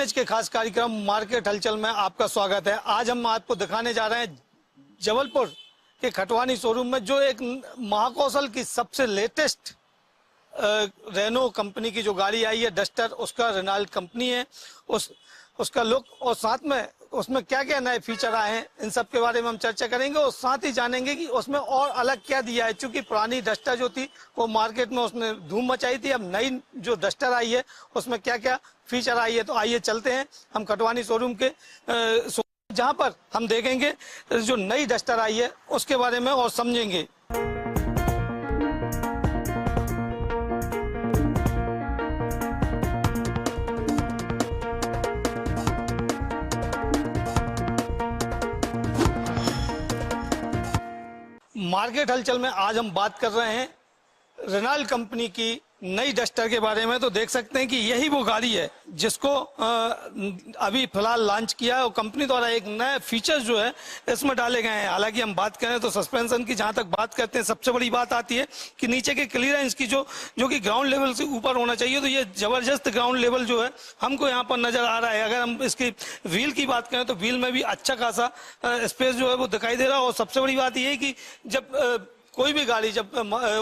NH के खास कार्यक्रम मार्केट हलचल में आपका स्वागत है। आज हम आपको दिखाने जा रहे हैं जबलपुर के खटवानी शोरूम में जो एक महाकौशल की सबसे लेटेस्ट रेनो कंपनी की जो गाड़ी आई है डस्टर, उसका रेनॉल्ट कंपनी है, उसका लुक और साथ में उसमें क्या क्या नए फीचर आए हैं, इन सब के बारे में हम चर्चा करेंगे और साथ ही जानेंगे कि उसमें और अलग क्या दिया है। क्योंकि पुरानी डस्टर जो थी वो मार्केट में उसने धूम मचाई थी, अब नई जो डस्टर आई है उसमें क्या क्या फीचर आई है। तो आइए चलते हैं हम खटवानी शोरूम के जहां पर हम देखेंगे जो नई डस्टर आई है उसके बारे में और समझेंगे। मार्केट हलचल में आज हम बात कर रहे हैं रेनॉल्ट कंपनी की नई डस्टर के बारे में। तो देख सकते हैं कि यही वो गाड़ी है जिसको अभी फिलहाल लॉन्च किया है और कंपनी द्वारा एक नए फीचर्स जो है इसमें डाले गए हैं। हालांकि हम बात करें तो सस्पेंशन की, जहां तक बात करते हैं सबसे बड़ी बात आती है कि नीचे के क्लियरेंस की जो कि ग्राउंड लेवल से ऊपर होना चाहिए। तो ये जबरदस्त ग्राउंड लेवल जो है हमको यहाँ पर नजर आ रहा है। अगर हम इसकी व्हील की बात करें तो व्हील में भी अच्छा खासा स्पेस जो है वो दिखाई दे रहा है। और सबसे बड़ी बात यह है कि जब कोई भी गाड़ी जब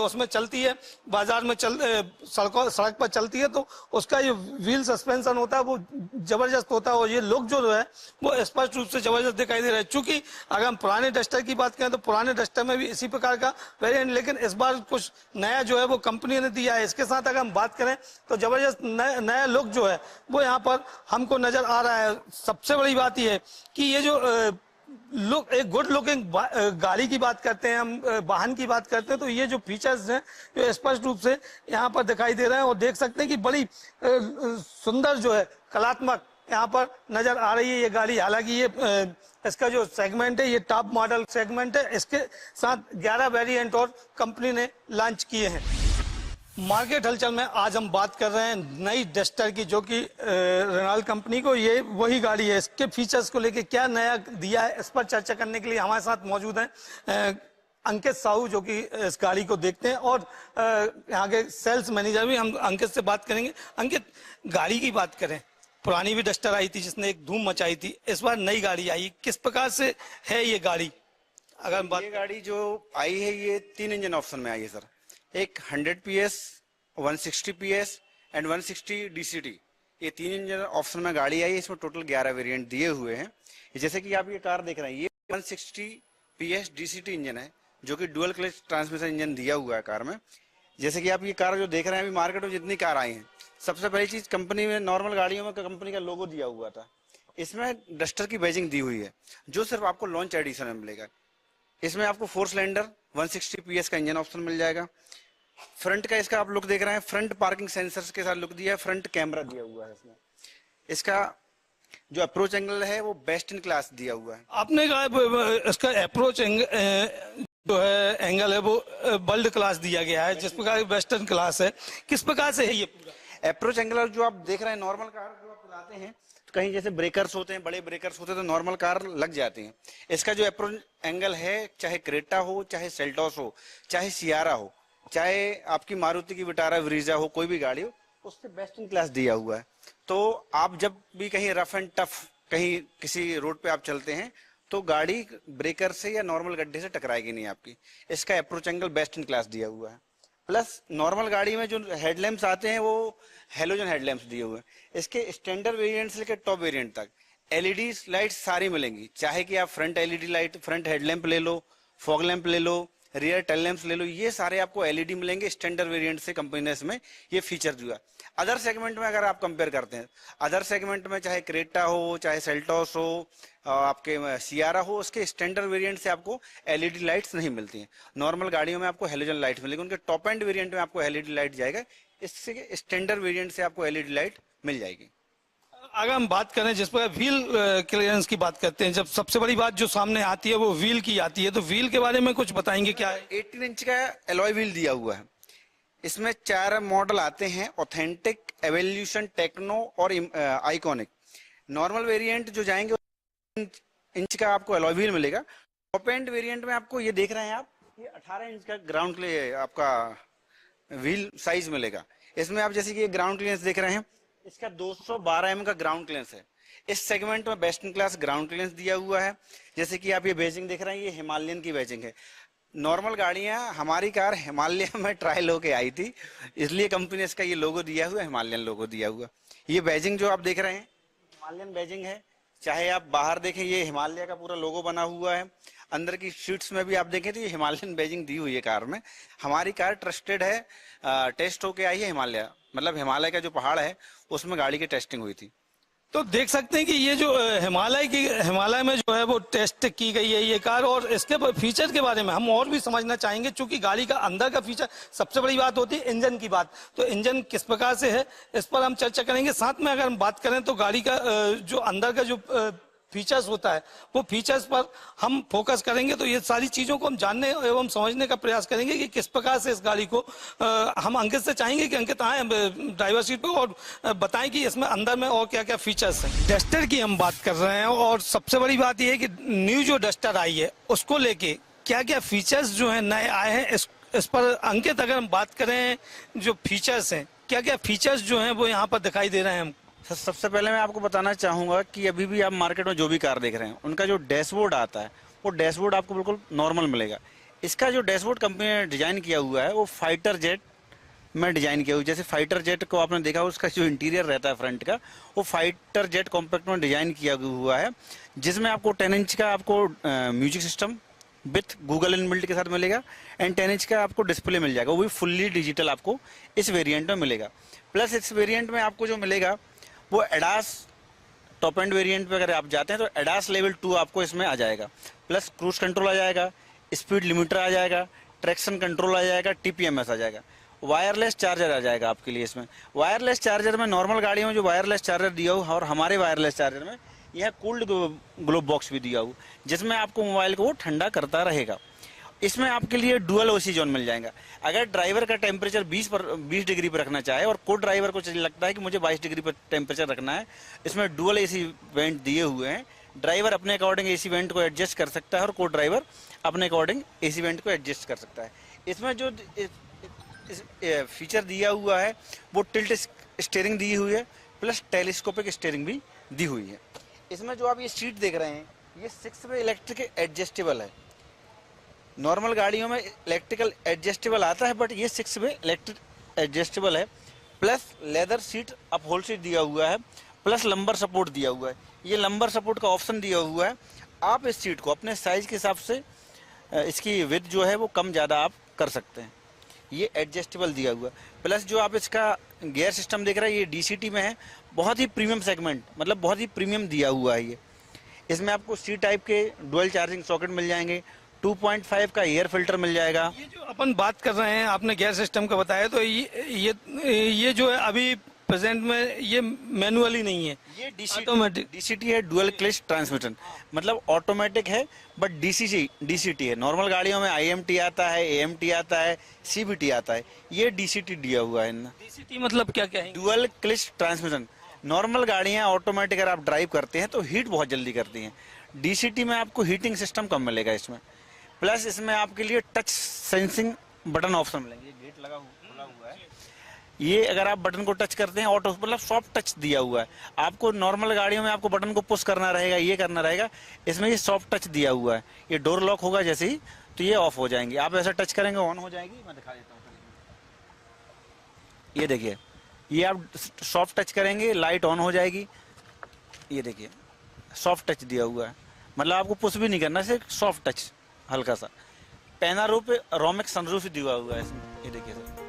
उसमें चलती है, बाजार में सड़क पर चलती है, तो उसका ये व्हील सस्पेंशन होता है वो जबरदस्त होता है और ये लुक जो है वो स्पष्ट रूप से जबरदस्त दिखाई दे रहा है। चूंकि अगर हम पुराने डस्टर की बात करें तो पुराने डस्टर में भी इसी प्रकार का वेरिएंट, लेकिन इस बार कुछ नया जो है वो कंपनी ने दिया है। इसके साथ अगर हम बात करें तो जबरदस्त नया लुक जो है वो यहाँ पर हमको नजर आ रहा है। सबसे बड़ी बात यह है कि ये जो लुक, एक गुड लुकिंग गाड़ी की बात करते हैं, हम वाहन की बात करते हैं, तो ये जो फीचर्स हैं जो स्पष्ट रूप से यहाँ पर दिखाई दे रहे हैं और देख सकते हैं कि बड़ी सुंदर जो है कलात्मक यहाँ पर नजर आ रही है ये गाड़ी। हालांकि ये इसका जो सेगमेंट है ये टॉप मॉडल सेगमेंट है। इसके साथ 11 वेरिएंट और कंपनी ने लॉन्च किए हैं। मार्केट हलचल में आज हम बात कर रहे हैं नई डस्टर की जो कि रेनॉल्ट कंपनी को ये वही गाड़ी है। इसके फीचर्स को लेके क्या नया दिया है इस पर चर्चा करने के लिए हमारे साथ मौजूद हैं अंकित साहू, जो कि इस गाड़ी को देखते हैं, और यहाँ के सेल्स मैनेजर भी। हम अंकित से बात करेंगे। अंकित, गाड़ी की बात करें, पुरानी भी डस्टर आई थी जिसने एक धूम मचाई थी, इस बार नई गाड़ी आई, किस प्रकार से है ये गाड़ी? अगर हम बात, ये गाड़ी जो आई है ये 3 इंजन ऑप्शन में आई है सर। एक 100 PS, 160 PS एंड 160 DCT, ये 3 इंजन ऑप्शन में गाड़ी आई है। इसमें टोटल 11 वेरिएंट दिए हुए हैं। जैसे कि आप ये कार देख रहे हैं, ये 160 PS DCT इंजन है जो कि डुअल क्लच ट्रांसमिशन इंजन दिया हुआ है कार में। जैसे कि आप ये कार जो देख रहे हैं, अभी मार्केट में जितनी कार आई हैं, सबसे पहली चीज कंपनी में नॉर्मल गाड़ियों में कंपनी का लोगो दिया हुआ था, इसमें डस्टर की बैजिंग दी हुई है जो सिर्फ आपको लॉन्च एडिशन में मिलेगा। इसमें आपको 4 सिलेंडर 160 PS का इंजन ऑप्शन मिल जाएगा। फ्रंट का इसका आप लुक देख रहे हैं, फ्रंट पार्किंग सेंसर्स के साथ लुक दिया है, फ्रंट कैमरा दिया हुआ है इसमें। इसका जो अप्रोच एंगल है वो बेस्ट इन क्लास दिया हुआ है। आपने कहा इसका अप्रोच जो है एंगल है वो वर्ल्ड क्लास दिया गया है, जिस प्रकार वेस्टर्न क्लास है। किस प्रकार से है ये पूरा अप्रोच एंगल? जो आप देख रहे हैं, नॉर्मल कार जो आप चलाते हैं तो कहीं जैसे ब्रेकर्स होते हैं, बड़े ब्रेकर्स होते हैं, तो नॉर्मल कार लग जाती हैं। इसका जो अप्रोच एंगल है, चाहे क्रेटा हो, चाहे सेल्टोस हो, चाहे सियारा हो, चाहे आपकी मारुति की विटारा ब्रीजा हो, कोई भी गाड़ी हो, उससे बेस्ट इन क्लास दिया हुआ है। तो आप जब भी कहीं रफ एंड टफ कहीं किसी रोड पे आप चलते हैं तो गाड़ी ब्रेकर से या नॉर्मल गड्ढे से टकराएगी नहीं आपकी। इसका approach angle best in class दिया हुआ है। प्लस नॉर्मल गाड़ी में जो हेडलैम्प्स आते हैं वो हेलोजन हेडलैम्प्स दिए हुए हैं। इसके स्टैंडर्ड वेरिएंट से लेकर टॉप वेरिएंट तक एलईडी लाइट सारी मिलेंगी, चाहे कि आप front LED light, front headlamp ले लो, फॉग लैंप ले लो, रियर टेल लैंप्स ले लो, ये सारे आपको एलईडी मिलेंगे। स्टैंडर्ड वेरिएंट से कंपनी ने इसमें ये फीचर दिया। अदर सेगमेंट में अगर आप कंपेयर करते हैं, अदर सेगमेंट में चाहे क्रेटा हो, चाहे सेल्टोस हो, आपके सियारा हो, उसके स्टैंडर्ड वेरिएंट से आपको एलईडी लाइट्स नहीं मिलती हैं। नॉर्मल गाड़ियों में आपको हेलोजन लाइट मिलेगी, उनके टॉप एंड वेरिएंट में आपको एलईडी लाइट जाएगा, इससे स्टैंडर्ड वेरिएंट से आपको एलईडी लाइट मिल जाएगी। अगर हम बात करें जिस पर व्हील क्लियरेंस की बात करते हैं, जब सबसे बड़ी बात जो सामने आती है वो व्हील की आती है, तो व्हील के बारे में कुछ बताएंगे क्या है? 18 इंच का एलॉय व्हील दिया हुआ है। इसमें 4 मॉडल आते हैं, ऑथेंटिक, एवोल्यूशन, टेक्नो और आइकॉनिक। नॉर्मल वेरिएंट जो जाएंगे 18 इंच का आपको एलॉय व्हील मिलेगा। टॉप एंड वेरिएंट में आपको ये देख रहे हैं आप, ये 18 इंच का ग्राउंड क्लियर आपका व्हील साइज मिलेगा। इसमें आप जैसे कि ग्राउंड क्लियरेंस देख रहे हैं, इसका 212 mm का ग्राउंड क्लियरेंस है। इस सेगमेंट में best in class ground clearance दिया हुआ है। जैसे कि आप ये बैजिंग देख रहे हैं, ये हिमालयन की बैजिंग है। नॉर्मल गाड़ियां, हमारी कार हिमालय में ट्रायल होके आई थी, इसलिए कंपनी ने इसका ये लोगो दिया हुआ, हिमालयन लोगो दिया हुआ। ये बैजिंग जो आप देख रहे हैं हिमालयन बैजिंग है। चाहे आप बाहर देखें, ये हिमालय का पूरा लोगो बना हुआ है। अंदर की सीट्स में भी आप देखें तो ये हिमालयन बैजिंग दी हुई है कार में। हमारी कार ट्रस्टेड है, टेस्ट होके आई है हिमालय, मतलब हिमालय का जो पहाड़ है उसमें गाड़ी की टेस्टिंग हुई थी। तो देख सकते हैं कि ये जो हिमालय में जो है वो टेस्ट की गई है ये कार। और इसके फीचर के बारे में हम और भी समझना चाहेंगे, क्योंकि गाड़ी का अंदर का फीचर सबसे बड़ी बात होती है इंजन की बात। तो इंजन किस प्रकार से है इस पर हम चर्चा करेंगे। साथ में अगर हम बात करें तो गाड़ी का जो अंदर का जो फीचर्स होता है वो फीचर्स पर हम फोकस करेंगे। तो ये सारी चीजों को हम जानने एवं समझने का प्रयास करेंगे कि किस प्रकार से इस गाड़ी को हम अंकित से चाहेंगे कि अंकित आए ड्राइवर सीट पर और बताएं कि इसमें अंदर में और क्या क्या फीचर्स हैं। डस्टर की हम बात कर रहे हैं और सबसे बड़ी बात यह है कि न्यू जो डस्टर आई है उसको लेके क्या क्या फीचर्स जो है नए आए हैं इस पर अंकित अगर हम बात करें जो फीचर्स हैं, क्या क्या फीचर्स जो हैं वो यहाँ पर दिखाई दे रहे हैं हम। सबसे पहले मैं आपको बताना चाहूंगा कि अभी भी आप मार्केट में जो भी कार देख रहे हैं उनका जो डैशबोर्ड आता है वो डैशबोर्ड आपको बिल्कुल नॉर्मल मिलेगा। इसका जो डैशबोर्ड कंपनी ने डिजाइन किया हुआ है वो फाइटर जेट में डिजाइन किया हुआ है। जैसे फाइटर जेट को आपने देखा, उसका जो इंटीरियर रहता है फ्रंट का, वो फाइटर जेट कॉम्पैक्ट में डिजाइन किया हुआ है, जिसमें आपको 10 इंच का आपको music system with Google inbuilt के साथ मिलेगा एंड 10 इंच का आपको डिस्प्ले मिल जाएगा, वो भी फुल्ली डिजिटल आपको इस वेरिएंट में मिलेगा। प्लस इस वेरिएंट में आपको जो मिलेगा वो एडास टॉप एंड वेरिएंट पे अगर आप जाते हैं तो एडास लेवल 2 आपको इसमें आ जाएगा। प्लस क्रूज कंट्रोल आ जाएगा, स्पीड लिमिटर आ जाएगा, ट्रैक्शन कंट्रोल आ जाएगा, टीपीएमएस आ जाएगा, वायरलेस चार्जर आ जाएगा आपके लिए। इसमें वायरलेस चार्जर में नॉर्मल गाड़ियों में जो वायरलेस चार्जर दिया हुआ और हमारे वायरलेस चार्जर में यह कूल्ड ग्लोब बॉक्स भी दिया हुआ, जिसमें आपको मोबाइल को वो ठंडा करता रहेगा। इसमें आपके लिए डुअल ओसी जोन मिल जाएगा। अगर ड्राइवर का टेम्परेचर 20 डिग्री पर रखना चाहे और को ड्राइवर को लगता है कि मुझे 22 डिग्री पर टेम्परेचर रखना है, इसमें डुअल एसी वेंट दिए हुए हैं। ड्राइवर अपने अकॉर्डिंग एसी वेंट को एडजस्ट कर सकता है और को ड्राइवर अपने अकॉर्डिंग एसी वेंट को एडजस्ट कर सकता है। इसमें जो फीचर दिया हुआ है वो टिल्ट स्टीयरिंग दी हुई है, प्लस टेलीस्कोपिक स्टीयरिंग भी दी हुई है। इसमें जो आप ये सीट देख रहे हैं ये 6 वे इलेक्ट्रिक एडजस्टेबल है। नॉर्मल गाड़ियों में इलेक्ट्रिकल एडजस्टेबल आता है, बट ये 6 वे इलेक्ट्रिक एडजस्टेबल है। Plus leather seat uphold seat दिया हुआ है, प्लस लंबर सपोर्ट दिया हुआ है। ये लंबर सपोर्ट का ऑप्शन दिया हुआ है। आप इस सीट को अपने साइज के हिसाब से इसकी विड्थ जो है वो कम ज़्यादा आप कर सकते हैं। ये एडजस्टेबल दिया हुआ है। प्लस जो आप इसका गियर सिस्टम देख रहे हैं ये डीसीटी में है, बहुत ही प्रीमियम सेगमेंट, मतलब बहुत ही प्रीमियम दिया हुआ है ये। इसमें आपको सी टाइप के डुअल चार्जिंग सॉकेट मिल जाएंगे, 2.5 का एयर फिल्टर मिल जाएगा। ये जो अपन बात कर रहे हैं, आपने गियर सिस्टम का बताया, तो ये जो है अभी प्रेजेंट में ये मैनुअली नहीं है, ये ऑटोमेटिक डीसीटी है, डुअल क्लच ट्रांसमिशन, मतलब ऑटोमेटिक है बट डीसीटी है। नॉर्मल गाड़ियों में आईएमटी आता है, एएमटी आता है, सीबीटी आता है, ये डीसीटी दिया हुआ है। डीसीटी मतलब क्या क्या है? Dual clutch transmission. नॉर्मल गाड़ियां ऑटोमेटिक अगर आप ड्राइव करते हैं तो हीट बहुत जल्दी करती हैं, डीसीटी में आपको हीटिंग सिस्टम कम मिलेगा इसमें। प्लस इसमें आपके लिए टच सेंसिंग बटन ऑप्शन मिलेंगे। ये गेट खुला हुआ है, ये अगर आप बटन को टच करते हैं ऑटो, मतलब सॉफ्ट टच दिया हुआ है। आपको नॉर्मल गाड़ियों में आपको बटन को पुश करना रहेगा, ये करना रहेगा, इसमें ये सॉफ्ट टच दिया हुआ है। ये डोर लॉक होगा जैसे ही तो ये ऑफ हो जाएंगी, आप ऐसा टच करेंगे ऑन हो जाएगी। मैं दिखा देता हूँ, ये देखिए, ये आप सॉफ्ट टच करेंगे लाइट ऑन हो जाएगी। ये देखिए सॉफ्ट टच दिया हुआ है, मतलब आपको पुश भी नहीं करना, सिर्फ सॉफ्ट टच हल्का सा। पैनारूफ रोमिक सनरूफ दिया हुआ है इसमें, ये देखिए सर।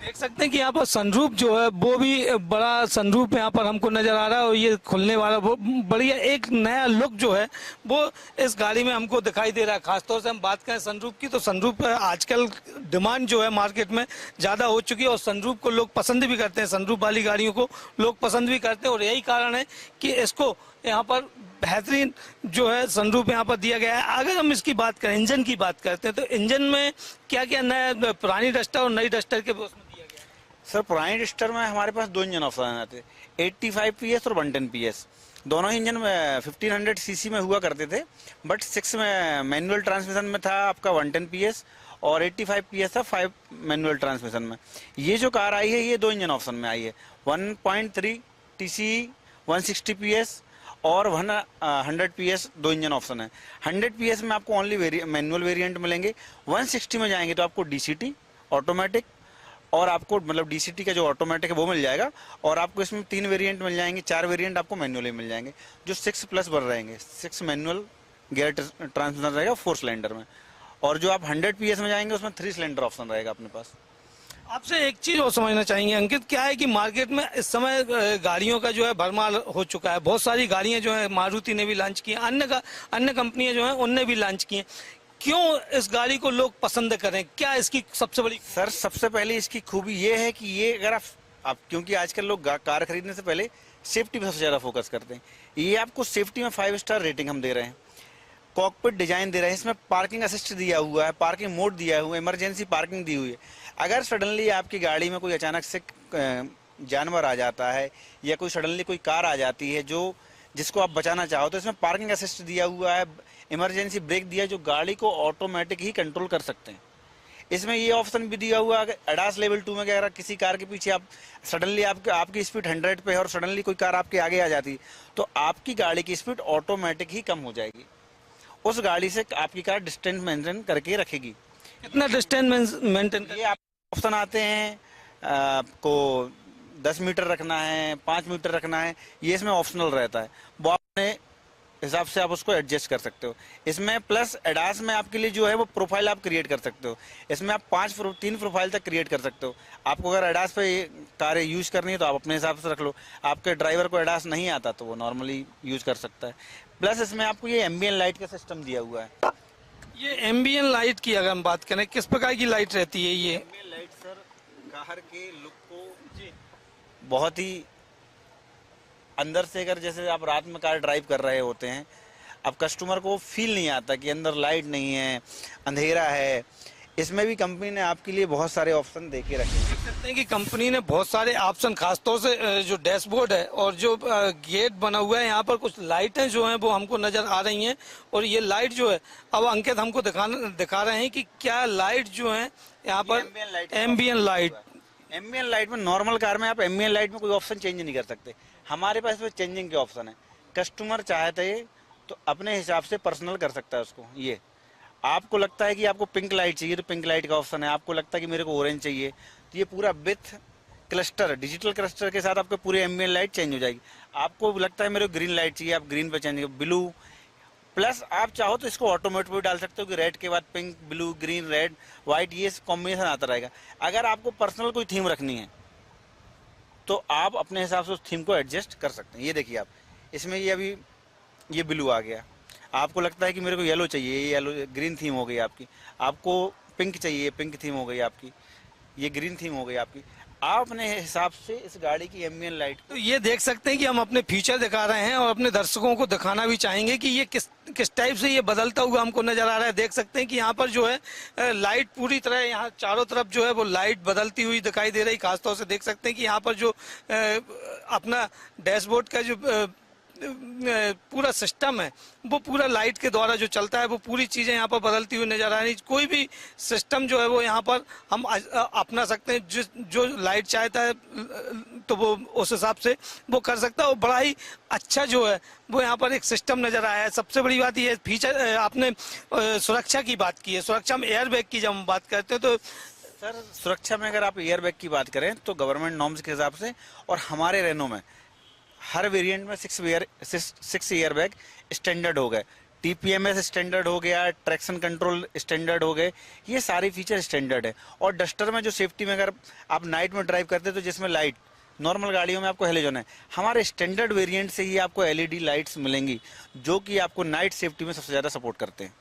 देख सकते हैं कि यहाँ पर सनरूफ जो है वो भी बड़ा सनरूफ यहाँ पर हमको नजर आ रहा है और ये खुलने वाला वो बढ़िया एक नया लुक जो है वो इस गाड़ी में हमको दिखाई दे रहा है। खासतौर से हम बात करें सनरूफ की, तो सनरूफ आजकल डिमांड जो है मार्केट में ज़्यादा हो चुकी है और सनरूफ को लोग पसंद भी करते हैं, सनरूफ वाली गाड़ियों को लोग पसंद भी करते हैं और यही कारण है कि इसको यहाँ पर बेहतरीन जो है सनरूफ यहाँ पर दिया गया है। अगर हम इसकी बात करें, इंजन की बात करते हैं, तो इंजन में क्या क्या नया, पुरानी डस्टर और नई डस्टर के उसमें दिया गया है? सर पुरानी डस्टर में हमारे पास 2 इंजन ऑप्शन आते हैं, 85 PS और 110 PS। दोनों ही इंजन 1500 सीसी में हुआ करते थे, बट 6 में मैनुअल ट्रांसमिशन में था आपका 110 पीएस और 85 पीएस था 5 मैनुअल ट्रांसमिशन में। ये जो कार आई है ये 2 इंजन ऑप्शन में आई है, 1.3 TCE 160 पीएस और 100 पीएस 2 इंजन ऑप्शन है। 100 पीएस में आपको ओनली मैनुअल वेरिएंट मिलेंगे। 160 में जाएंगे तो आपको डीसीटी ऑटोमेटिक और आपको मतलब डीसीटी का जो ऑटोमेटिक है वो मिल जाएगा, और आपको इसमें 3 वेरिएंट मिल जाएंगे, 4 वेरिएंट आपको मैनुअली मिल जाएंगे, जो 6+ बर रहेंगे। 6 मैनुअल गियर ट्रांसमिशन रहेगा 4 सिलेंडर में, और जो आप 100 पीएस में जाएंगे उसमें 3 सिलेंडर ऑप्शन रहेगा अपने पास। आपसे एक चीज और समझना चाहेंगे अंकित, क्या है कि मार्केट में इस समय गाड़ियों का जो है भरमार हो चुका है। बहुत सारी गाड़ियां जो है मारुति ने भी लॉन्च की हैं, अन्य कंपनियां जो हैं उनने भी लॉन्च की हैं। क्यों इस गाड़ी को लोग पसंद करें, क्या इसकी सबसे बड़ी? सर सबसे पहले इसकी खूबी ये है कि ये अगर आप क्योंकि आजकल लोग कार खरीदने से पहले सेफ्टी पे सबसे ज़्यादा फोकस करते हैं। ये आपको सेफ्टी में 5 स्टार रेटिंग हम दे रहे हैं, कॉकपिट डिजाइन दे रहे हैं, इसमें पार्किंग असिस्ट दिया हुआ है, पार्किंग मोड दिया हुआ है, इमरजेंसी पार्किंग दी हुई है। अगर सडनली आपकी गाड़ी में कोई अचानक से जानवर आ जाता है या कोई सडनली कोई कार आ जाती है जो जिसको आप बचाना चाहो, तो इसमें पार्किंग असिस्ट दिया हुआ है, इमरजेंसी ब्रेक दिया है, जो गाड़ी को ऑटोमेटिक ही कंट्रोल कर सकते हैं। इसमें ये ऑप्शन भी दिया हुआ है एडास लेवल 2 में, अगर किसी कार के पीछे आप सडनली आपकी स्पीड 100 पे है और सडनली कोई कार आपके आगे आ जाती तो आपकी गाड़ी की स्पीड ऑटोमेटिक ही कम हो जाएगी, उस गाड़ी से आपकी कार डिस्टेंस मेंटेन करके रखेगी। कितना डिस्टेंस मेंटेन? ये आप ऑप्शन आते हैं, आपको 10 मीटर रखना है, 5 मीटर रखना है, ये इसमें ऑप्शनल रहता है, वो अपने हिसाब से आप उसको एडजस्ट कर सकते हो। इसमें प्लस एडास में आपके लिए जो है वो प्रोफाइल आप क्रिएट कर सकते हो, इसमें आप 3 प्रोफाइल तक क्रिएट कर सकते हो। आपको अगर एडास पे कार यूज करनी है तो आप अपने हिसाब से रख लो, आपके ड्राइवर को एडास नहीं आता तो वो नॉर्मली यूज कर सकता है। प्लस इसमें आपको ये एम्बियन लाइट का सिस्टम दिया हुआ है। ये एम्बियन लाइट की अगर हम बात करें, किस प्रकार की लाइट रहती है ये? एम्बियन लाइट सर कार के लुक को बहुत ही अंदर से, अगर जैसे आप रात में कार ड्राइव कर रहे होते हैं, अब कस्टमर को फील नहीं आता कि अंदर लाइट नहीं है, अंधेरा है। इसमें भी कंपनी ने आपके लिए बहुत सारे ऑप्शन दे के रखे हैं। देख सकते हैं कि कंपनी ने बहुत सारे ऑप्शन, खासतौर से जो डैशबोर्ड है और जो गेट बना हुआ है, यहाँ पर कुछ लाइटें जो हैं वो हमको नजर आ रही हैं। और ये लाइट जो है, अब अंकित हमको दिखा रहे हैं कि क्या लाइट जो है यहाँ पर एम्बियन लाइट। एम्बियन लाइट में नॉर्मल कार में आप एम्बियन लाइट में कोई ऑप्शन चेंज नहीं कर सकते, हमारे पास इसमें चेंजिंग के ऑप्शन है। कस्टमर चाहते है तो अपने हिसाब से पर्सनल कर सकता है उसको। ये आपको लगता है कि आपको पिंक लाइट चाहिए तो पिंक लाइट का ऑप्शन है, आपको लगता है कि मेरे को ऑरेंज चाहिए तो ये पूरा विथ क्लस्टर, डिजिटल क्लस्टर के साथ आपको पूरी एम्बियन लाइट चेंज हो जाएगी। आपको लगता है मेरे को ग्रीन लाइट चाहिए, आप ग्रीन पे चेंज, ब्लू, प्लस आप चाहो तो इसको ऑटोमेटिक भी डाल सकते हो कि रेड के बाद pink, blue, green, red, white, ये कॉम्बिनेशन आता रहेगा। अगर आपको पर्सनल कोई थीम रखनी है तो आप अपने हिसाब से उस थीम को एडजस्ट कर सकते हैं। ये देखिए आप, इसमें ये अभी ये ब्लू आ गया, आपको लगता है कि मेरे को येलो चाहिए, ये येलो, ग्रीन थीम हो गई आपकी। आपको पिंक चाहिए, पिंक थीम हो गई आपकी, ये ग्रीन थीम हो गई आपकी। आप अपने हिसाब से इस गाड़ी की एम्बियन लाइट तो ये देख सकते हैं कि हम अपने फीचर दिखा रहे हैं और अपने दर्शकों को दिखाना भी चाहेंगे कि ये किस टाइप से ये बदलता हुआ हमको नजर आ रहा है। देख सकते हैं कि यहाँ पर जो है लाइट पूरी तरह, यहाँ चारों तरफ जो है वो लाइट बदलती हुई दिखाई दे रही। खासतौर से देख सकते हैं कि यहाँ पर जो अपना डैशबोर्ड का जो पूरा सिस्टम है वो पूरा लाइट के द्वारा जो चलता है, वो पूरी चीजें यहाँ पर बदलती हुई नजर आ रही। कोई भी सिस्टम जो है वो यहाँ पर हम अपना सकते हैं, जो लाइट चाहता है तो वो उस हिसाब से वो कर सकता है। और बड़ा ही अच्छा जो है वो यहाँ पर एक सिस्टम नजर आया है। सबसे बड़ी बात ये फीचर, आपने सुरक्षा की बात की है, सुरक्षा में एयर बैग की जब हम बात करते हैं तो सर सुरक्षा में अगर आप एयर बैग की बात करें तो गवर्नमेंट नॉर्म्स के हिसाब से और हमारे रेनो में हर वेरिएंट में 6 एयर बैग स्टैंडर्ड हो गए, TPMS स्टैंडर्ड हो गया, ट्रैक्शन कंट्रोल स्टैंडर्ड हो गए, ये सारे फीचर स्टैंडर्ड है। और डस्टर में जो सेफ्टी में अगर आप नाइट में ड्राइव करते हैं तो जिसमें लाइट, नॉर्मल गाड़ियों में आपको हेलोजन है, हमारे स्टैंडर्ड वेरिएंट से ही आपको LED लाइट्स मिलेंगी जो कि आपको नाइट सेफ्टी में सबसे ज़्यादा सपोर्ट करते हैं।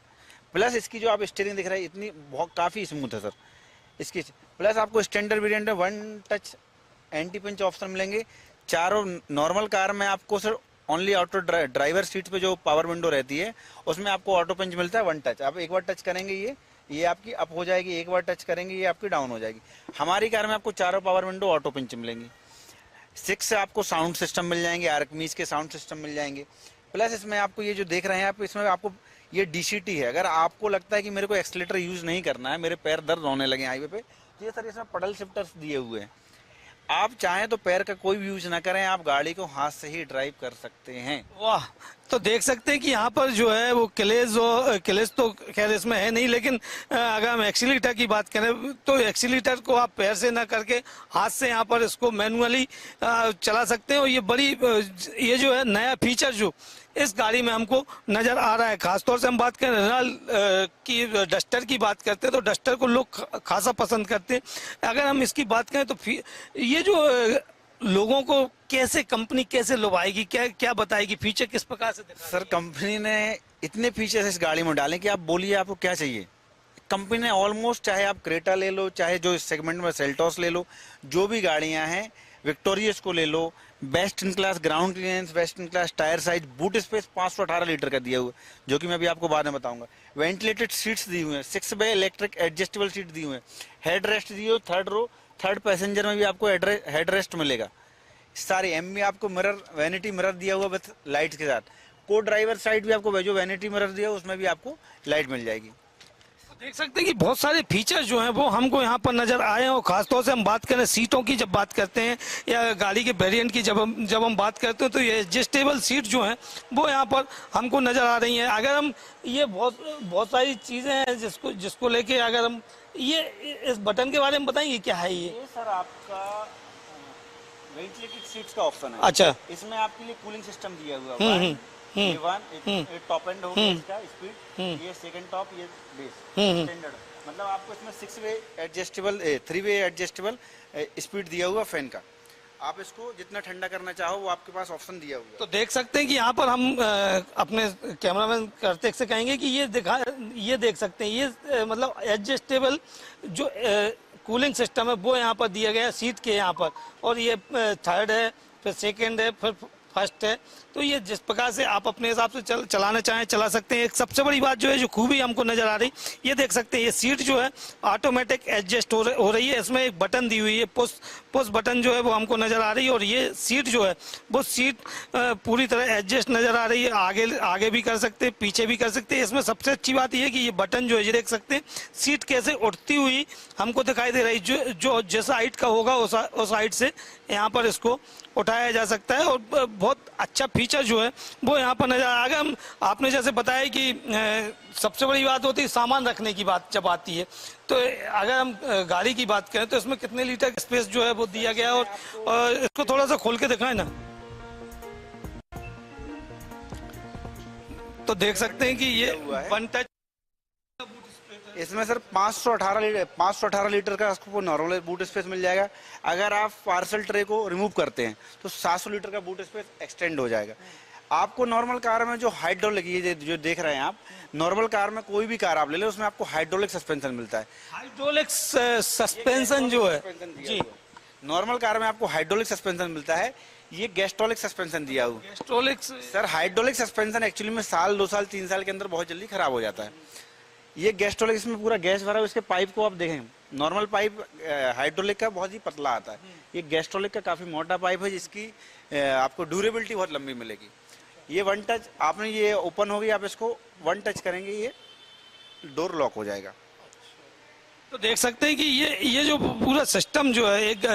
प्लस इसकी जो आप स्टीयरिंग दिख रहा है इतनी बहुत काफ़ी स्मूथ है सर इसकी। प्लस आपको स्टैंडर्ड वेरिएंट में 1 टच एंटी पिंच ऑप्शन मिलेंगे। चारों नॉर्मल कार में आपको sir only auto driver seat पे जो पावर विंडो रहती है उसमें आपको ऑटो पंच मिलता है 1 टच। आप एक बार टच करेंगे ये आपकी अप हो जाएगी, एक बार टच करेंगे ये आपकी डाउन हो जाएगी। हमारी कार में आपको चारों पावर विंडो ऑटो पंच मिलेंगी। 6 से आपको साउंड सिस्टम मिल जाएंगे, आर्कमीज के साउंड सिस्टम मिल जाएंगे। प्लस इसमें आपको ये जो देख रहे हैं आप, इसमें आपको ये DCT है। अगर आपको लगता है कि मेरे को एक्सीलेटर यूज नहीं करना है, मेरे पैर दर्द होने लगे हाईवे पे, तो ये सर इसमें पडल शिफ्टर्स दिए हुए हैं। आप चाहें तो पैर का कोई भी यूज ना करें, आप गाड़ी को हाथ से ही ड्राइव कर सकते हैं। वाह, तो देख सकते हैं कि यहाँ पर जो है वो क्लेज तो खैर इसमें है नहीं, लेकिन अगर हम एक्सीलेटर की बात करें तो एक्सीलेटर को आप पैर से ना करके हाथ से यहाँ पर इसको मैनुअली चला सकते हैं। और ये बड़ी ये जो है नया फीचर जो इस गाड़ी में हमको नजर आ रहा है। खासतौर से हम बात करें रेनॉल्ट की डस्टर की बात करते हैं तो डस्टर को लोग खासा पसंद करते हैं। अगर हम इसकी बात करें तो ये जो लोगों को कैसे कंपनी कैसे लुभाएगी, क्या क्या बताएगी, फीचर किस प्रकार से दिखा? सर कंपनी ने इतने फीचर्स इस गाड़ी में डाले कि आप बोलिए आपको क्या चाहिए। कंपनी ने ऑलमोस्ट, चाहे आप क्रेटा ले लो, चाहे जो इस सेगमेंट में सेल्टोस ले लो, जो भी गाड़ियां हैं, विक्टोरियस को ले लो, best in class ground clearance, best in class tyre size, boot space 518 litre का दिया हुआ, जो कि मैं अभी आपको बाद में बताऊंगा। वेंटिलेटेड सीट्स दी हुई हैं, 6 वे इलेक्ट्रिक एडजस्टेबल सीट दी हुई है, हेड रेस्ट दी हुई, थर्ड रो, थर्ड पैसेंजर में भी आपको हेड रेस्ट मिलेगा। सारे एम में आपको मिरर, वैनिटी मिरर दिया हुआ विद लाइट्स के साथ। को ड्राइवर साइड भी आपको जो वैनिटी मिरर दिया हुआ उसमें भी आपको लाइट मिल जाएगी। देख सकते हैं कि बहुत सारे फीचर्स जो हैं वो हमको यहाँ पर नजर आए हैं। और खासतौर से हम बात करें सीटों की, जब बात करते हैं या गाड़ी के वेरिएंट की जब हम बात करते हैं तो ये एडजस्टेबल सीट जो हैं वो यहाँ पर हमको नजर आ रही हैं। अगर हम ये बहुत सारी चीजें हैं जिसको लेके अगर हम ये इस बटन के बारे में बताएंगे क्या है ये? सर आपका वेंटिलेटेड सीट्स का ऑप्शन है। अच्छा, इसमें आपके लिए कूलिंग सिस्टम दिया हुआ है। ये टॉप एंड हो गया इसका स्पीड, ये सेकंड टॉप, ये बेस स्टैंडर्ड। मतलब आपको इसमें 6 वे एडजस्टेबल, 3 वे एडजस्टेबल स्पीड दिया हुआ फैन का। आप इसको जितना ठंडा करना चाहो वो आपके पास ऑप्शन दिया हुआ है। तो देख सकते हैं कि यहाँ पर हम अपने कैमरामैन कार्तिक से कहेंगे कि ये देख सकते हैं, ये मतलब एडजस्टेबल जो कूलिंग सिस्टम है वो यहाँ पर दिया गया है सीट के यहाँ पर। और ये थर्ड है, फिर सेकंड है, फिर फर्स्ट है। तो ये जिस प्रकार से आप अपने हिसाब से चलाना चाहें चला सकते हैं। एक सबसे बड़ी बात जो है, जो खूबी हमको नजर आ रही, ये देख सकते हैं ये सीट जो है ऑटोमेटिक एडजस्ट हो रही है। इसमें एक बटन दी हुई है, पुश बटन जो है वो हमको नजर आ रही है। और ये सीट जो है वो सीट पूरी तरह एडजस्ट नजर आ रही है। आगे भी कर सकते हैं, पीछे भी कर सकते हैं। इसमें सबसे अच्छी बात यह है कि ये बटन जो है, ये देख सकते हैं सीट कैसे उठती हुई हमको दिखाई दे रही है। जो जिस हाइट का होगा उस हाइट से यहाँ पर इसको उठाया जा सकता है। और बहुत अच्छा फीचर जो है वो यहाँ पर नजर आ गया। आपने जैसे बताया कि सबसे बड़ी बात होती है सामान रखने की बात जब आती है, तो अगर हम गाड़ी की बात करें तो इसमें कितने लीटर स्पेस जो है वो दिया गया है। और इसको थोड़ा सा खोल के दिखाएं ना, तो देख सकते हैं कि ये वन टच। इसमें सर 518 लीटर का आपको नॉर्मल बूट स्पेस मिल जाएगा। अगर आप पार्सल ट्रे को रिमूव करते हैं तो 700 लीटर का बूट स्पेस एक्सटेंड हो जाएगा। आपको नॉर्मल कार में जो हाइड्रोलिक, ये जो देख रहे हैं आप, नॉर्मल कार में कोई भी कार आप ले लो उसमें आपको हाइड्रोलिक सस्पेंशन मिलता है। हाइड्रोलिक सस्पेंशन जो है जी, नॉर्मल कार में आपको हाइड्रोलिक सस्पेंशन मिलता है। ये गैस्ट्रोलिक सस्पेंशन दिया हुआ। गैस्ट्रोलिक सर हाइड्रोलिक सस्पेंशन एक्चुअली में साल 2 साल 3 साल के अंदर बहुत जल्दी खराब हो जाता है। ये गैस्ट्रोलिक, इसमें पूरा गैस भरा हुआ। इसके पाइप को आप देखें, नॉर्मल पाइप हाइड्रोलिक का बहुत ही पतला आता है, ये गैस्ट्रोलिक का काफी मोटा पाइप है, जिसकी आपको ड्यूरेबिलिटी बहुत लंबी मिलेगी। ये वन टच, आपने ये ओपन होगी, आप इसको वन टच करेंगे ये डोर लॉक हो जाएगा। तो देख सकते हैं कि ये जो पूरा सिस्टम जो है, एक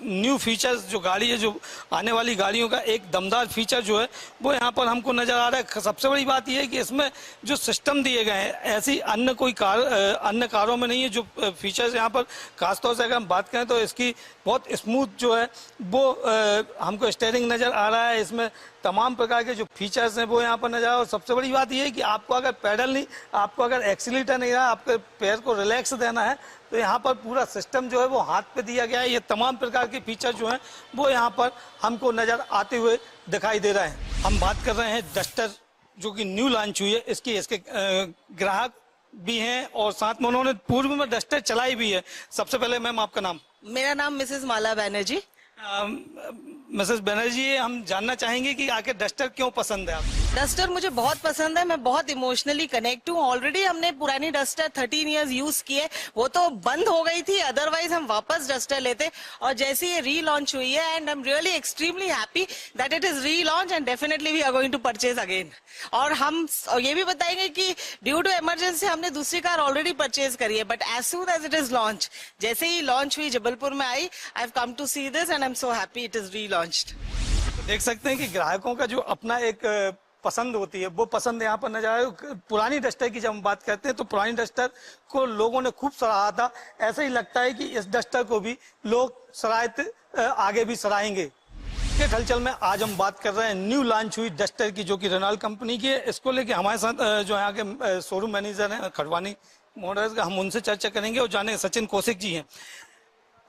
न्यू फीचर्स जो गाड़ी है, जो आने वाली गाड़ियों का एक दमदार फीचर जो है वो यहाँ पर हमको नजर आ रहा है। सबसे बड़ी बात यह है कि इसमें जो सिस्टम दिए गए हैं ऐसी अन्य कारों में नहीं है। जो फीचर्स यहाँ पर खासतौर से अगर हम बात करें तो इसकी बहुत स्मूथ जो है वो हमको स्टीयरिंग नजर आ रहा है। इसमें तमाम प्रकार के जो फीचर्स हैं वो यहाँ पर नजर आ रहा है। और सबसे बड़ी बात यह है कि आपको अगर पैडल नहीं, आपको अगर एक्सीलेटर नहीं रहा, आपके पैर को रिलैक्स देना है, तो यहाँ पर पूरा सिस्टम जो है वो हाथ पे दिया गया है। ये तमाम प्रकार के फीचर जो हैं वो यहाँ पर हमको नजर आते हुए दिखाई दे रहे हैं। हम बात कर रहे हैं डस्टर जो कि न्यू लॉन्च हुई है, इसके ग्राहक भी हैं और साथ में उन्होंने पूर्व में डस्टर चलाई भी है। सबसे पहले मैम आपका नाम? मेरा नाम मिसेस माला बैनर्जी। मिसेस बनर्जी, हम जानना चाहेंगे कि आखिर डस्टर क्यों पसंद है आपको? डस्टर मुझे बहुत पसंद है, मैं बहुत इमोशनली कनेक्ट हूँ। ऑलरेडी हमने पुरानी डस्टर 13 इयर्स यूज की है, वो तो बंद हो गई थी, अदरवाइज हम वापस डस्टर लेते। और जैसे ये री लॉन्च हुई है and I am really extremely happy that it is relaunch and definitely we are going to purchase again. और हम ये भी बताएंगे कि ड्यू टू इमरजेंसी हमने दूसरी कार ऑलरेडी परचेज करी है, but as soon as it is launch, जैसे ही लॉन्च हुई जबलपुर में आई, I have come to see this and I am so happy it is relaunched. देख सकते हैं कि ग्राहकों का जो अपना एक पसंद होती है, वो पसंद यहाँ पर नजर आए। पुरानी डस्टर की जब हम बात करते हैं तो पुरानी डस्टर को लोगों ने खूब सराहा था। ऐसा ही लगता है कि इस डस्टर को भी लोग सराहते आगे भी सराहेंगे। इस हलचल में आज हम बात कर रहे हैं न्यू लॉन्च हुई डस्टर की, जो कि रेनॉल्ट कंपनी की है। इसको लेके हमारे साथ जो यहाँ के शोरूम मैनेजर हैं खड़वानी मोटर्स, हम उनसे चर्चा करेंगे और जाने सचिन कौशिक जी हैं।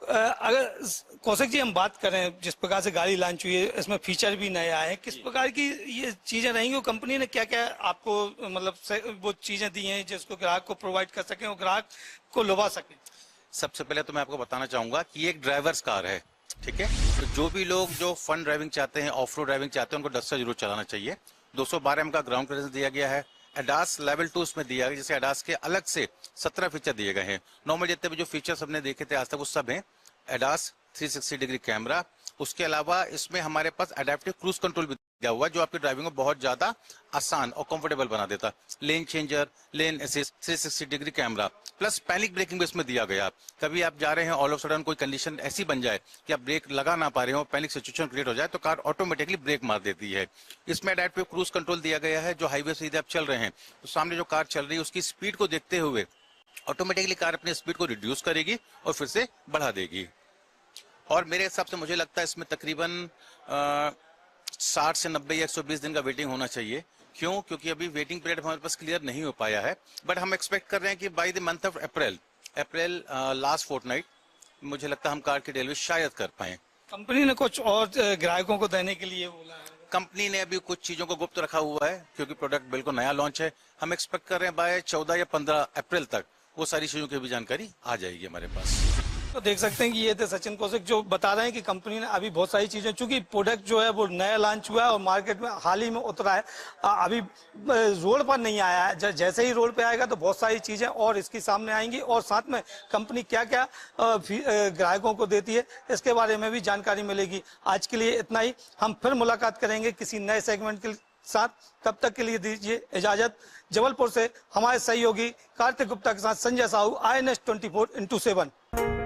अगर कौशिक जी हम बात करें, जिस प्रकार से गाड़ी लॉन्च हुई है, इसमें फीचर भी नया है, किस प्रकार की ये चीजें रहेंगी और कंपनी ने क्या क्या आपको मतलब वो चीजें दी हैं जिसको ग्राहक को प्रोवाइड कर सके और ग्राहक को लुभा सके? सबसे पहले तो मैं आपको बताना चाहूंगा कि ये एक ड्राइवर्स कार है, ठीक है। तो जो भी लोग जो फन ड्राइविंग चाहते हैं, ऑफ रोड ड्राइविंग चाहते हैं, उनको डस्टर जरूर चलाना चाहिए। 212 एम का ग्राउंड क्लियरेंस दिया गया है। एडास लेवल 2 उसमें दिया गया, जैसे एडास के अलग से 17 फीचर दिए गए हैं। नॉर्मल जितने भी जो फीचर्स हमने देखे थे आज तक वो सब हैं। एडास 360 डिग्री कैमरा, उसके अलावा इसमें हमारे पास एडेप्टिव क्रूज कंट्रोल भी दिया हुआ है, जो आपकी ड्राइविंग को बहुत ज्यादा आसान और कंफर्टेबल बना देता है। Lane changer, lane assist, 360 degree camera, plus panic braking भी इसमें दिया गया। कभी आप जा रहे हैं, ऑल ऑफ सडन कोई कंडीशन ऐसी बन जाए कि आप ब्रेक लगा ना पा रहे हो, पैनिक सिचुएशन क्रिएट हो जाए, तो कार ऑटोमेटिकली ब्रेक मार देती है। इसमें एडेप्टिव क्रूज कंट्रोल दिया गया है, जो हाईवे से यदि आप चल रहे हैं तो सामने जो कार चल रही है उसकी स्पीड को देखते हुए ऑटोमेटिकली कार अपनी स्पीड को रिड्यूस करेगी और फिर से बढ़ा देगी। और मेरे हिसाब से मुझे लगता है इसमें तकरीबन 60 से 90 या 120 दिन का वेटिंग होना चाहिए। क्यों? क्योंकि अभी वेटिंग पीरियड हमारे पास क्लियर नहीं हो पाया है, बट हम एक्सपेक्ट कर रहे हैं कि by the month of April last fortnight मुझे लगता है हम कार की डिलीवरी शायद कर पाए। कंपनी ने कुछ और ग्राहकों को देने के लिए बोला है? कंपनी ने अभी कुछ चीजों को गुप्त रखा हुआ है, क्योंकि प्रोडक्ट बिल्कुल नया लॉन्च है। हम एक्सपेक्ट कर रहे हैं बाय 14 या 15 अप्रैल तक वो सारी चीजों की भी जानकारी आ जाएगी हमारे पास। तो देख सकते हैं कि ये थे सचिन कौशिक, जो बता रहे हैं कि कंपनी ने अभी बहुत सारी चीजें, चूंकि प्रोडक्ट जो है वो नया लॉन्च हुआ है और मार्केट में हाल ही में उतरा है, अभी रोड पर नहीं आया है। जैसे ही रोड पे आएगा तो बहुत सारी चीजें और इसकी सामने आएंगी, और साथ में कंपनी क्या क्या ग्राहकों को देती है इसके बारे में भी जानकारी मिलेगी। आज के लिए इतना ही, हम फिर मुलाकात करेंगे किसी नए सेगमेंट के साथ। तब तक के लिए दीजिए इजाजत। जबलपुर से हमारे सहयोगी कार्तिक गुप्ता के साथ संजय साहू, INS 24x7।